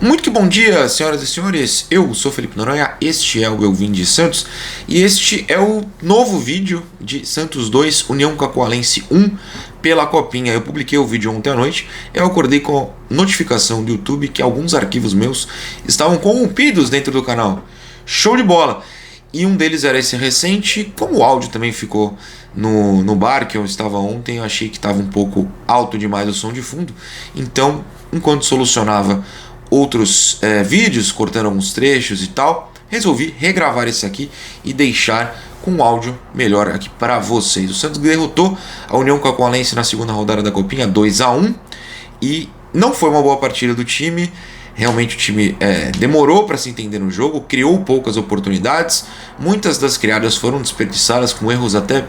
Muito que bom dia, senhoras e senhores. Eu sou Felipe Noronha, este é o Eu Vim de Santos e este é o novo vídeo de Santos 2, União Cacoalense 1 pela Copinha. Eu publiquei o vídeo ontem à noite, eu acordei com a notificação do YouTube que alguns arquivos meus estavam corrompidos dentro do canal. Show de bola! E um deles era esse recente. Como o áudio também ficou no bar que eu estava ontem, eu achei que estava um pouco alto demais o som de fundo. Então, enquanto solucionava outros vídeos, cortando alguns trechos e tal, resolvi regravar esse aqui e deixar com um áudio melhor aqui para vocês. O Santos derrotou a União Cacoalense na segunda rodada da Copinha 2-1 e não foi uma boa partida do time. Realmente o time demorou para se entender no jogo, criou poucas oportunidades, muitas das criadas foram desperdiçadas com erros até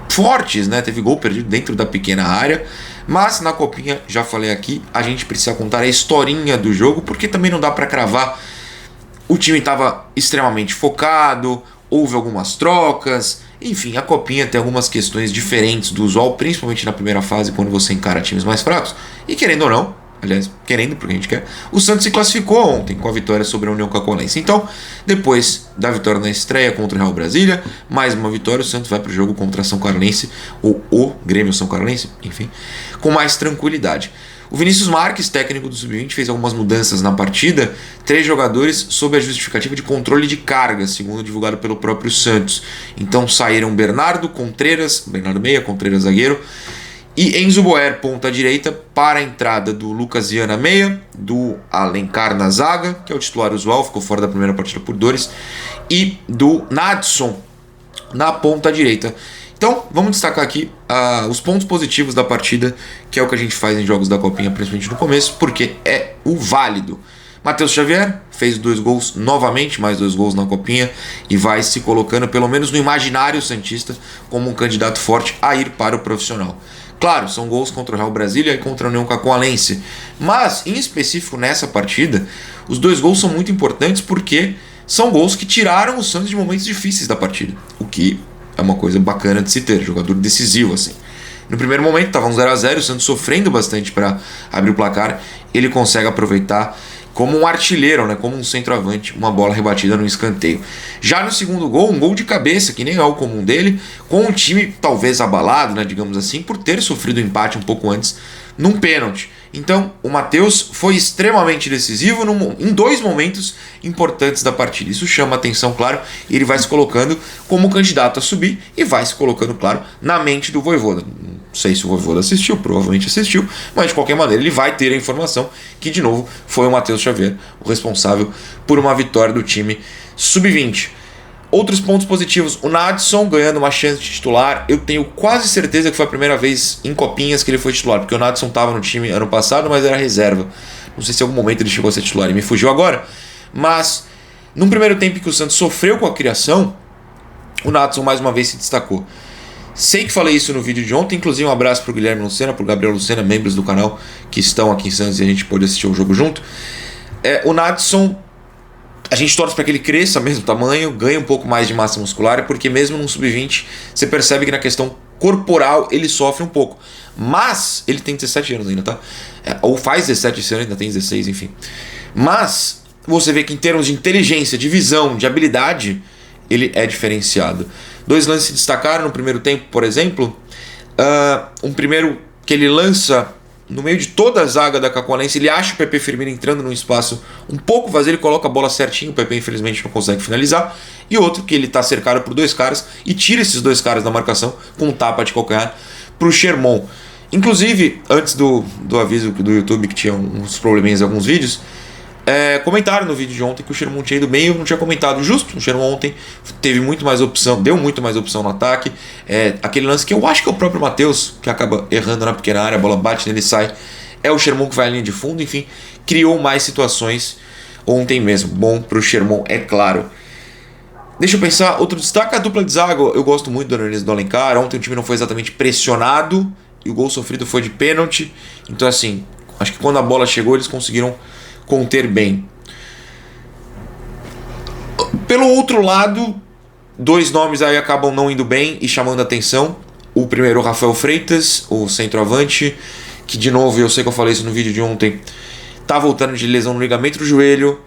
fortes, né? Teve gol perdido dentro da pequena área, mas na Copinha, já falei aqui, a gente precisa contar a historinha do jogo, porque também não dá para cravar. O time estava extremamente focado, houve algumas trocas, enfim, a Copinha tem algumas questões diferentes do usual, principalmente na primeira fase, quando você encara times mais fracos, e querendo ou não, aliás, querendo, porque a gente quer, o Santos se classificou ontem com a vitória sobre a União Cacoalense. Então, depois da vitória na estreia contra o Real Brasília, mais uma vitória, o Santos vai para o jogo contra a São Carolense, ou o Grêmio São Carolense, enfim, com mais tranquilidade. O Vinícius Marques, técnico do Sub-20, fez algumas mudanças na partida, 3 jogadores sob a justificativa de controle de carga, segundo divulgado pelo próprio Santos. Então saíram Bernardo Meia, Contreras zagueiro, e Enzo Boer, ponta direita, para a entrada do Lucas Viana Meia, do Alencar na zaga, que é o titular usual, ficou fora da primeira partida por dores, e do Nadson na ponta direita. Então, vamos destacar aqui os pontos positivos da partida, que é o que a gente faz em jogos da Copinha, principalmente no começo, porque é o válido. Matheus Xavier fez 2 gols novamente, mais 2 gols na Copinha, e vai se colocando, pelo menos no imaginário santista, como um candidato forte a ir para o profissional. Claro, são gols contra o Real Brasília e contra a União Cacoalense, mas em específico nessa partida, os 2 gols são muito importantes porque são gols que tiraram o Santos de momentos difíceis da partida, o que é uma coisa bacana de se ter, jogador decisivo assim. No primeiro momento estava 0-0, o Santos sofrendo bastante para abrir o placar, ele consegue aproveitar como um artilheiro, né, como um centroavante, uma bola rebatida no escanteio. Já no segundo gol, um gol de cabeça, que nem é o comum dele, com o time talvez abalado, né, digamos assim, por ter sofrido o empate um pouco antes, num pênalti. Então, o Matheus foi extremamente decisivo em 2 momentos importantes da partida. Isso chama atenção, claro, e ele vai se colocando como candidato a subir e vai se colocando, claro, na mente do Vojvoda. Não sei se o Vojvoda assistiu, provavelmente assistiu, mas de qualquer maneira ele vai ter a informação que, de novo, foi o Matheus Xavier o responsável por uma vitória do time Sub-20. Outros pontos positivos, o Nadson ganhando uma chance de titular. Eu tenho quase certeza que foi a primeira vez em Copinhas que ele foi titular, porque o Nadson estava no time ano passado, mas era reserva. Não sei se em algum momento ele chegou a ser titular e me fugiu agora. Mas, num primeiro tempo que o Santos sofreu com a criação, o Nadson mais uma vez se destacou. Sei que falei isso no vídeo de ontem, inclusive um abraço para o Guilherme Lucena, para o Gabriel Lucena, membros do canal que estão aqui em Santos e a gente pôde assistir o jogo junto. O Nadson, a gente torce para que ele cresça mesmo tamanho, ganhe um pouco mais de massa muscular, porque mesmo no Sub-20 você percebe que na questão corporal ele sofre um pouco. Mas ele tem 17 anos ainda, tá? Ou faz 17 esse ano, ainda tem 16, enfim. Mas você vê que em termos de inteligência, de visão, de habilidade, ele é diferenciado. 2 lances se destacaram no primeiro tempo, por exemplo. Um primeiro que ele lança no meio de toda a zaga da Cacoalense, ele acha o Pepe Firmino entrando num espaço um pouco vazio, ele coloca a bola certinho, o Pepe infelizmente não consegue finalizar, e outro que ele está cercado por 2 caras e tira esses 2 caras da marcação com um tapa de calcanhar para o Sherman. Inclusive, antes do aviso do YouTube que tinha uns probleminhas em alguns vídeos, comentaram no vídeo de ontem que o Sherman tinha ido bem, eu não tinha comentado justo. O Sherman ontem teve muito mais opção, deu muito mais opção no ataque. Aquele lance que eu acho que é o próprio Matheus que acaba errando na pequena área, a bola bate nele e sai. É o Sherman que vai à linha de fundo, enfim, criou mais situações ontem mesmo. Bom pro Sherman, é claro. Deixa eu pensar, outro destaque, a dupla de zaga. Eu gosto muito do Aranês do Alencar. Ontem o time não foi exatamente pressionado e o gol sofrido foi de pênalti. Então assim, acho que quando a bola chegou eles conseguiram conter bem. Pelo outro lado, 2 nomes aí acabam não indo bem e chamando a atenção. O primeiro, o Rafael Freitas, o centroavante, que de novo, eu sei que eu falei isso no vídeo de ontem, tá voltando de lesão no ligamento do joelho,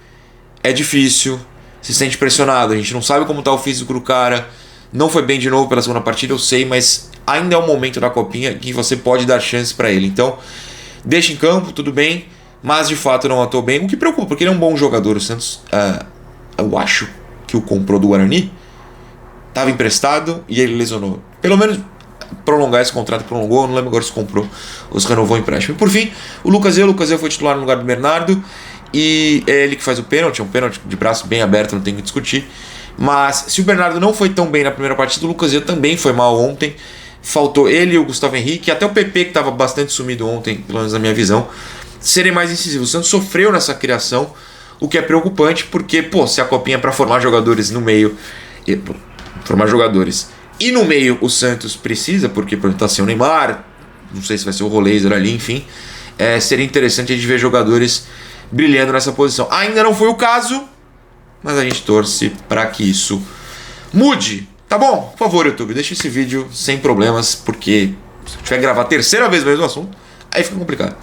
é difícil, se sente pressionado, a gente não sabe como tá o físico do cara, não foi bem de novo pela segunda partida, eu sei, mas ainda é um momento da copinha que você pode dar chance para ele, então deixa em campo, tudo bem, mas de fato não atuou bem, o que preocupa, porque ele é um bom jogador, o Santos, eu acho que o comprou do Guarani, estava emprestado e ele lesionou, pelo menos prolongar esse contrato, prolongou, não lembro agora se comprou ou se renovou o empréstimo. E por fim, o Lucas Eusebio foi titular no lugar do Bernardo e é ele que faz o pênalti, é um pênalti de braço bem aberto, não tem que discutir. Mas se o Bernardo não foi tão bem na primeira partida, o Lucas Eusebio também foi mal ontem. Faltou ele e o Gustavo Henrique, até o PP, que estava bastante sumido ontem, pelo menos na minha visão, serem mais incisivos. O Santos sofreu nessa criação, o que é preocupante, porque, pô, se a copinha é para formar jogadores no meio, e no meio o Santos precisa, porque está sem o Neymar, não sei se vai ser o Roleiser ali, enfim, seria interessante a gente ver jogadores brilhando nessa posição. Ainda não foi o caso, mas a gente torce para que isso mude. Tá bom? Por favor, YouTube, deixa esse vídeo sem problemas, porque se eu tiver que gravar a terceira vez o mesmo assunto, aí fica complicado.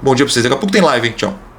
Bom dia pra vocês, daqui a pouco tem live, hein? Tchau.